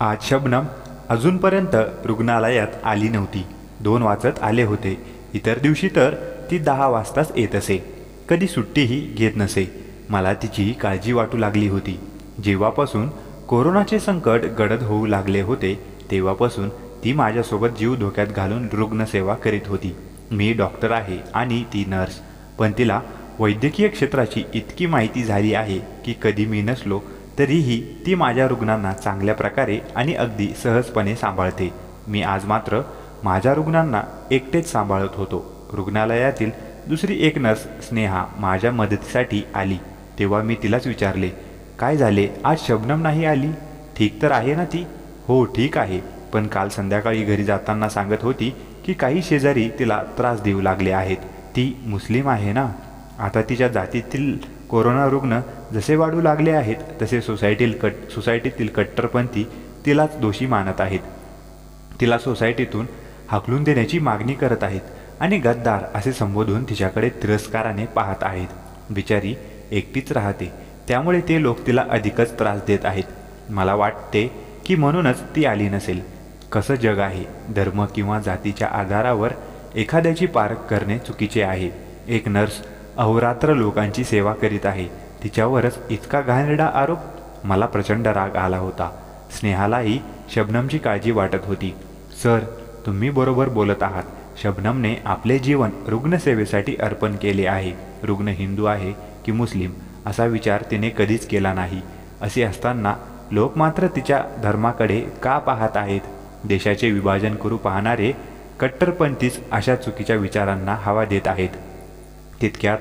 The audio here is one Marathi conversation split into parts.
आज शबनम अजूनपर्यंत रुग्णालयात आली नव्हती. 2 वाजत आले होते. इतर दिवशी तर ती 10 वाजताच येत असे. कधी सुट्टीही घेत नसे. मला तिची काळजी वाटू लागली होती. जेव्हापासून कोरोनाचे संकट गडद होऊ लागले होते तेव्हापासून ती माझ्यासोबत जीव धोक्यात घालून रुग्णसेवा करीत होती. मी डॉक्टर आहे आणि ती नर्स, पण तिला वैद्यकीय क्षेत्राची इतकी माहिती झाली आहे की कधी मी नसलो तरीही ती माझ्या रुग्णांना चांगल्या प्रकारे आणि अगदी सहजपणे सांभाळते. मी आज मात्र माझ्या रुग्णांना एकटेच सांभाळत होतो. रुग्णालयातील दुसरी एक नर्स स्नेहा माझ्या मदतीसाठी आली. तेव्हा मी तिलाच विचारले, काय झाले, आज शबनम नाही आली? ठीक तर आहे ना ती? हो ठीक आहे, पण काल संध्याकाळी घरी जाताना सांगत होती की काही शेजारी तिला त्रास देऊ लागले आहेत. ती मुस्लिम आहे ना. आता तिच्या जातीतील कोरोना रुग्ण जसे वाढू लागले आहेत तसे सोसायटीतील कट्टरपंथी तिलाच दोषी मानत आहेत. तिला सोसायटीतून हाकलून देण्याची मागणी करत आहेत आणि गद्दार असे संबोधून तिच्याकडे तिरस्काराने पाहत आहेत. बिचारी एकटीच राहते, त्यामुळे ते लोक तिला अधिकच त्रास देत आहेत. मला वाटते की म्हणूनच ती आली नसेल. कसं जग आहे. धर्म किंवा जातीच्या आधारावर एखाद्याची पारख करणे चुकीचे आहे. एक नर्स अहोरात्र लोकांची सेवा करीत आहे, तिच्यावरच इतका घाणेरडा आरोप. मला प्रचंड राग आला होता. स्नेहालाही शबनमची काळजी वाटत होती. सर, तुम्ही बरोबर बोलत आहात. शबनमने आपले जीवन रुग्णसेवेसाठी अर्पण केले आहे. रुग्ण हिंदू आहे की मुस्लिम असा विचार तिने कधीच केला नाही. असे असताना लोक मात्र तिच्या धर्माकडे का पाहत आहेत? देशाचे विभाजन करू पाहणारे कट्टरपंथीच अशा चुकीच्या विचारांना हवा देत आहेत. तितक्यात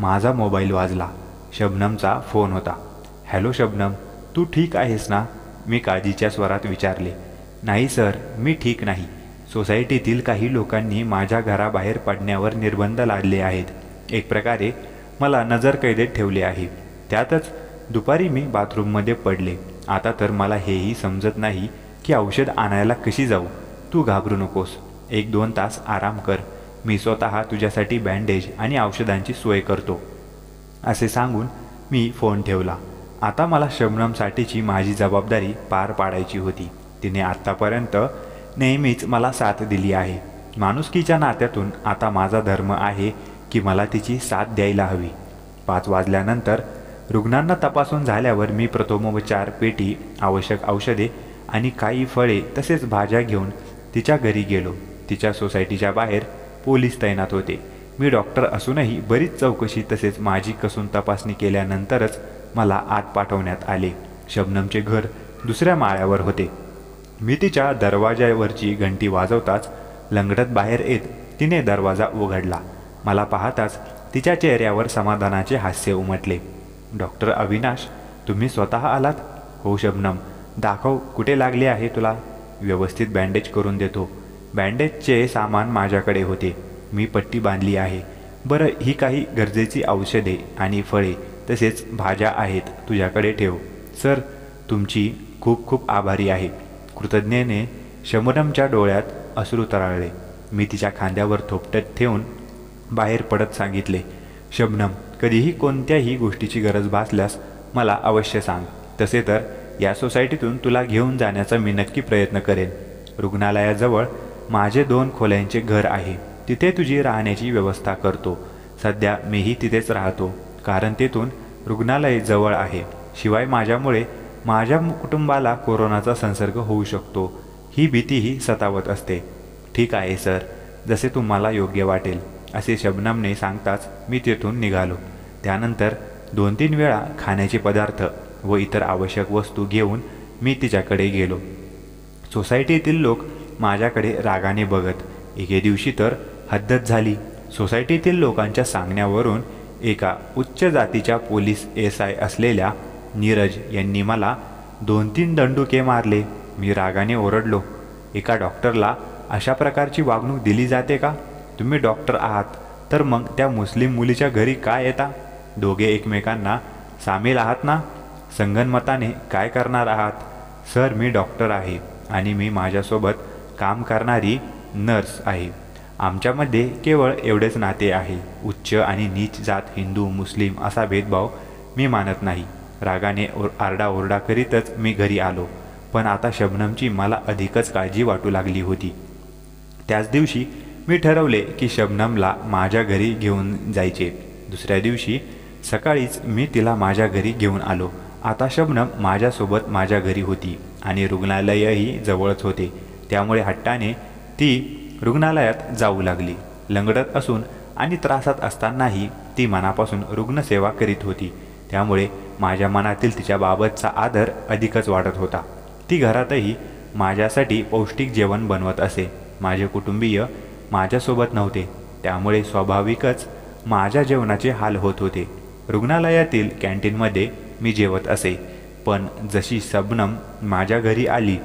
माझा मोबाईल वाजला. शबनमचा फोन होता. हॅलो शबनम, तू ठीक आहेस ना? मी काळजीच्या स्वरात विचारले. नाही सर, मी ठीक नाही. सोसायटीतील काही लोकांनी माझ्या घराबाहेर पडण्यावर निर्बंध लादले आहेत. एक प्रकारे मला नजरकैदेत ठेवले आहे. त्यातच दुपारी मी बाथरूममध्ये पडले. आता तर मला हेही समजत नाही की औषध आणायला कशी जाऊ. तू घाबरू नकोस. 1-2 तास आराम कर. मी स्वतः तुझ्यासाठी बँडेज आणि औषधांची सोय करतो. असे सांगून मी फोन ठेवला. आता मला शबनमसाठीची माझी जबाबदारी पार पाडायची होती. तिने आत्तापर्यंत नेहमीच मला साथ दिली आहे. माणुसकीच्या नात्यातून आता माझा धर्म आहे की मला तिची साथ द्यायला हवी. 5 वाजल्यानंतर रुग्णांना तपासून झाल्यावर मी प्रथमोपचार पेटी, आवश्यक औषधे आणि काही फळे तसेच भाज्या घेऊन तिच्या घरी गेलो. तिच्या सोसायटीच्या बाहेर पोलीस तैनात होते. मी डॉक्टर असूनही बरीच चौकशी तसेच माझी कसून तपासणी केल्यानंतरच मला आत पाठवण्यात आले. शबनमचे घर दुसऱ्या माळ्यावर होते. मी तिच्या दरवाजावरची घंटी वाजवताच लंगडत बाहेर येत तिने दरवाजा उघडला. मला पाहताच तिच्या चेहऱ्यावर समाधानाचे हास्य उमटले. डॉक्टर अविनाश, तुम्ही स्वतः आलात? हो शबनम, दाखव कुठे लागले आहे तुला. व्यवस्थित बँडेज करून देतो. बँडेजचे सामान माझ्याकडे होते. मी पट्टी बांधली आहे. बरं, ही काही गरजेची औषधे आणि फळे तसेच भाज्या आहेत, तुझ्याकडे ठेव. सर, तुमची खूप खूप आभारी आहे. कृतज्ञतेने शबनमच्या डोळ्यात अश्रू तरळले. मी तिच्या खांद्यावर थोपटत ठेवून बाहेर पडत सांगितले, शबनम, कधीही कोणत्याही गोष्टीची गरज भासल्यास मला अवश्य सांग. तसे तर या सोसायटीतून तुला घेऊन जाण्याचा मी नक्की प्रयत्न करेन. रुग्णालयाजवळ माझे 2 खोल्यांचे घर आहे. तिथे तुझी राहण्याची व्यवस्था करतो. सध्या मीही तिथेच राहतो, कारण तेथून रुग्णालय जवळ आहे. शिवाय माझ्यामुळे माझ्या कुटुंबाला कोरोनाचा संसर्ग होऊ शकतो, ही भीतीही सतावत असते. ठीक आहे सर, जसे तुम्हाला योग्य वाटेल, असे शबनमने सांगताच मी तेथून निघालो. त्यानंतर 2-3 वेळा खाण्याचे पदार्थ व इतर आवश्यक वस्तू घेऊन मी तिच्याकडे गेलो. सोसायटीतील लोक माझ्याकडे रागाने बघत. एके दिवशी तर हद्दच झाली. सोसायटीतील लोकांच्या सांगण्यावरून एका उच्च जातीच्या पोलीस SI असलेल्या नीरज यांनी मला 2-3 दंडुके मारले. मी रागाने ओरडलो, एका डॉक्टरला अशा प्रकारची वागणूक दिली जाते का? तुम्ही डॉक्टर आहात तर मग त्या मुस्लिम मुलीच्या घरी काय येता? दोघे एकमेकांना सामील आहात ना? संगनमताने काय करणार आहात? सर, मी डॉक्टर आहे आणि मी माझ्यासोबत काम करणारी नर्स आहे. आमच्यामध्ये केवळ एवढेच नाते आहे. उच्च आणि नीच जात, हिंदू मुस्लिम असा भेदभाव मी मानत नाही. रागाने आरडाओरडा करीतच मी घरी आलो. पण आता शबनमची मला अधिकच काळजी वाटू लागली होती. त्याच दिवशी मी ठरवले की शबनमला माझ्या घरी घेऊन जायचे. दुसऱ्या दिवशी सकाळीच मी तिला माझ्या घरी घेऊन आलो. आता शबनम माझ्यासोबत माझ्या घरी होती आणि रुग्णालयही जवळच होते. त्यामुळे हट्टाने ती रुग्णालयात जाऊ लागली. लंगडत असून आणि त्रासात असतानाही ती मनापासून रुग्णसेवा करीत होती. त्यामुळे माझ्या मनातील तिच्याबाबतचा आदर अधिकच वाढत होता. ती घरातही माझ्यासाठी पौष्टिक जेवण बनवत असे. माझे कुटुंबीय माझ्यासोबत नव्हते, त्यामुळे स्वाभाविकच माझ्या जेवणाचे हाल होत होते. रुग्णालयातील कॅन्टीनमध्ये मी जेवत असे, पण जशी शबनम माझ्या घरी आली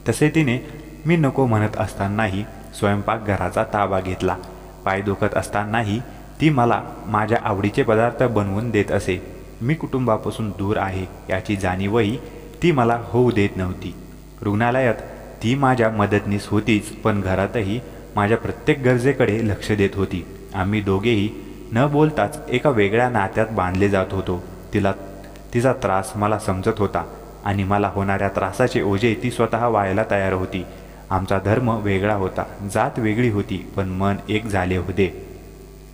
तसे तिने मी नको म्हणत असतानाही स्वयंपाकघराचा ताबा घेतला. पाय दुखत असतानाही ती मला माझ्या आवडीचे पदार्थ बनवून देत असे. मी कुटुंबापासून दूर आहे याची जाणीवही ती मला होऊ देत नव्हती. रुग्णालयात ती माझ्या मदतनीस होतीच, पण घरातही माझ्या प्रत्येक गरजेकडे लक्ष देत होती. आम्ही दोघेही न बोलताच एका वेगळ्या नात्यात बांधले जात होतो. तिचा त्रास मला समजत होता आणि मला होणाऱ्या त्रासाचे ओझे ती स्वतः व्हायला तयार होती. आमचा धर्म वेगळा होता, जात वेगळी होती, पण मन एक झाले होते.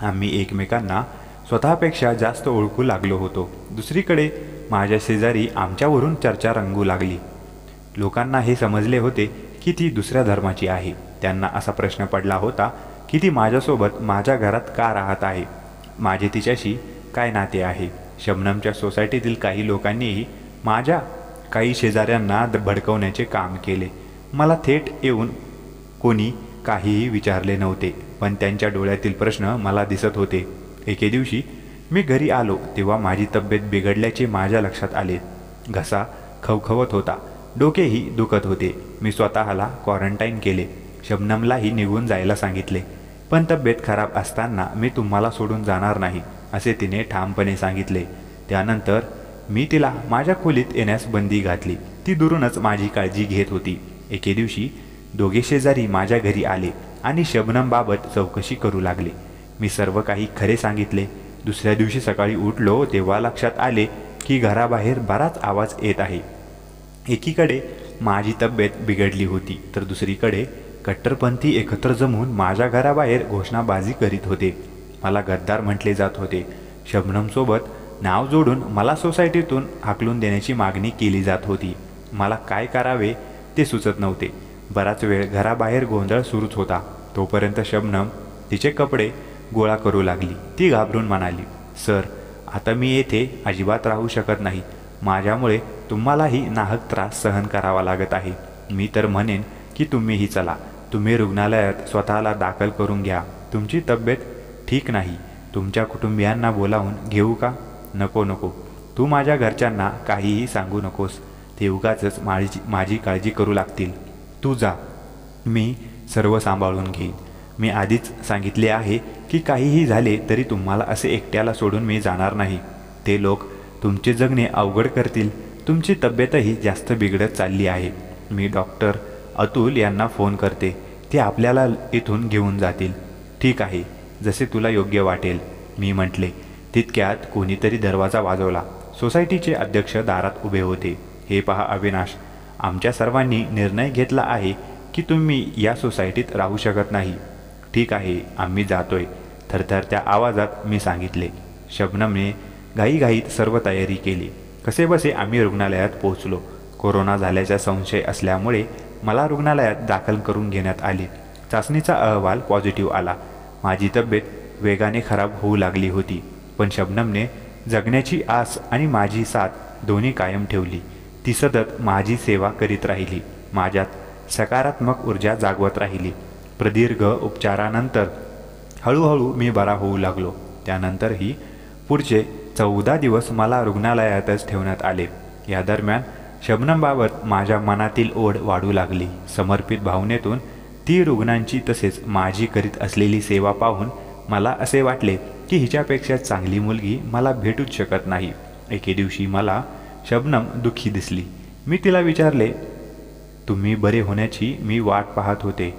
आम्ही एकमेकांना स्वतःपेक्षा जास्त ओळखू लागलो होतो. दुसरीकडे माझ्या शेजारी आमच्यावरून चर्चा रंगू लागली. लोकांना हे समजले होते की ती दुसऱ्या धर्माची आहे. त्यांना असा प्रश्न पडला होता की ती माझ्यासोबत माझ्या घरात का राहत आहे, माझे तिच्याशी काय नाते आहे. शबनमच्या सोसायटीतील काही लोकांनीही माझ्या काही शेजाऱ्यांना भडकवण्याचे काम केले. मला थेट येऊन कोणी काहीही विचारले नव्हते, पण त्यांच्या डोळ्यातील प्रश्न मला दिसत होते. एके दिवशी मी घरी आलो तेव्हा माझी तब्येत बिघडल्याचे माझ्या लक्षात आले. घसा खवखवत होता, डोकेही दुखत होते. मी स्वतःला क्वारंटाईन केले. शबनमलाही निघून जायला सांगितले, पण तब्येत खराब असताना मी तुम्हाला सोडून जाणार नाही असे तिने ठामपणे सांगितले. त्यानंतर मी तिला माझ्या खोलीत येण्यास बंदी घातली. ती दुरूनच माझी काळजी घेत होती. एके दिवशी दोघे शेजारी माझ्या घरी आले आणि शबनमबाबत चौकशी करू लागले. मी सर्व काही खरे सांगितले. दुसऱ्या दिवशी सकाळी उठलो तेव्हा लक्षात आले की घराबाहेर बराच आवाज येत आहे. एकीकडे माझी तब्येत बिघडली होती, तर दुसरीकडे कट्टरपंथी एकत्र जमून माझ्या घराबाहेर घोषणाबाजी करीत होते. मला गद्दार म्हटले जात होते. शबनमसोबत नाव जोडून मला सोसायटीतून हाकलून देण्याची मागणी केली जात होती. मला काय करावे ते सुचत नव्हते. बराच वेळ घराबाहेर गोंधळ सुरूच होता. तोपर्यंत शबनम तिचे कपडे गोळा करू लागली. ती घाबरून म्हणाली, सर, आता मी येथे अजिबात राहू शकत नाही. माझ्यामुळे तुम्हालाही नाहक त्रास सहन करावा लागत आहे. मी तर म्हणेन की तुम्हीही चला. तुम्ही रुग्णालयात स्वतःला दाखल करून घ्या. तुमची तब्येत ठीक नाही. तुमच्या कुटुंबियांना बोलावून घेऊ का? नको नको, तू माझ्या घरच्यांना काहीही सांगू नकोस. ते उगाचच माझी काळजी करू लागतील. तू जा, मी सर्व सांभाळून घेईन. मी आधीच सांगितले आहे की काहीही झाले तरी तुम्हाला असे एकट्याला सोडून मी जाणार नाही. ते लोक तुमचे जगणे अवघड करतील. तुमची तब्येतही जास्त बिघडत चालली आहे. मी डॉक्टर अतुल यांना फोन करते. ते आपल्याला इथून घेऊन जातील. ठीक आहे, जसे तुला योग्य वाटेल, मी म्हटले. तितक्यात कोणीतरी दरवाजा वाजवला. सोसायटीचे अध्यक्ष दारात उभे होते. हे पहा अविनाश, आमच्या सर्वांनी निर्णय घेतला आहे की तुम्ही या सोसायटीत राहू शकत नाही. ठीक आहे, आम्ही जातोय, थरथरत्या आवाजात मी सांगितले. शबनमने घाईघाईत सर्व तयारी केली. कसेबसे आम्ही रुग्णालयात पोहोचलो. कोरोना झाल्याचा संशय असल्यामुळे मला रुग्णालयात दाखल करून घेण्यात आले. चाचणीचा अहवाल पॉझिटिव्ह आला. माझी तब्येत वेगाने खराब होऊ लागली होती, पण शबनमने जगण्याची आस आणि माझी साथ दोन्ही कायम ठेवली. ती सतत माझी सेवा करीत राहिली. माझ्यात सकारात्मक ऊर्जा जागवत राहिली. प्रदीर्घ उपचारानंतर हळूहळू मी बरा होऊ लागलो. त्यानंतरही पुढचे 14 दिवस मला रुग्णालयातच ठेवण्यात आले. या दरम्यान शबनमबाबत माझ्या मनातील ओढ वाढू लागली. समर्पित भावनेतून ती रुग्णांची तसेच माझी करीत असलेली सेवा पाहून मला असे वाटले की हिच्यापेक्षा चांगली मुलगी मला भेटूच शकत नाही. एके दिवशी मला शबनम दुःखी दिसली. मी तिला विचारले, तुम्ही बरे होण्याची मी वाट पाहत होते.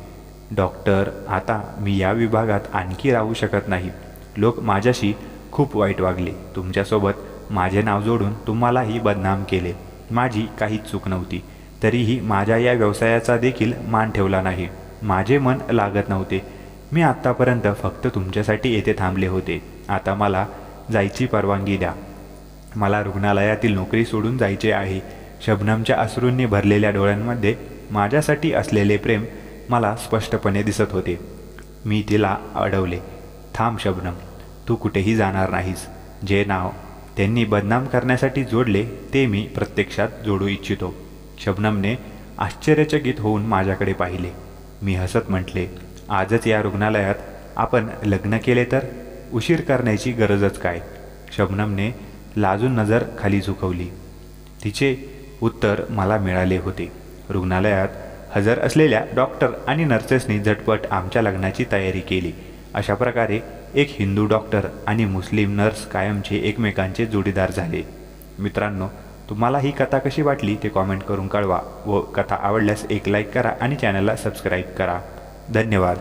डॉक्टर, आता मी या विभागात आणखी राहू शकत नाही. लोक माझ्याशी खूप वाईट वागले. तुमच्यासोबत माझे नाव जोडून तुम्हालाही बदनाम केले. माझी काहीच चूक नव्हती. तरीही माझ्या या व्यवसायाचा देखील मान ठेवला नाही. माझे मन लागत नव्हते. मी आत्तापर्यंत फक्त तुमच्यासाठी येथे थांबले होते. आता मला जायची परवानगी द्या. मला रुग्णालयातील नोकरी सोडून जायचे आहे. शबनमच्या अश्रूंनी भरलेल्या डोळ्यांमध्ये माझ्यासाठी असलेले प्रेम मला स्पष्टपणे दिसत होते. मी तिला अडवले. थांब शबनम, तू कुठेही जाणार नाहीस. जे नाव त्यांनी बदनाम करण्यासाठी जोडले ते मी प्रत्यक्षात जोडू इच्छितो. शबनमने आश्चर्यचकित होऊन माझ्याकडे पाहिले. मी हसत म्हटले, आजच या रुग्णालयात आपण लग्न केले तर उशीर करण्याची गरजच काय. शबनमने लाजून नजर खाली झुकवली. तिचे उत्तर मला मिळाले होते. रुग्णालयात हजर असलेल्या डॉक्टर आणि नर्सेसनी झटपट आमच्या लग्नाची तयारी केली. अशा प्रकारे एक हिंदू डॉक्टर आणि मुस्लिम नर्स कायमचे एकमेकांचे जोडीदार झाले. मित्रांनो, तुम्हाला ही कथा कशी वाटली ते कॉमेंट करून कळवा व कथा आवडल्यास एक लाईक करा आणि चॅनलला सबस्क्राईब करा. धन्यवाद.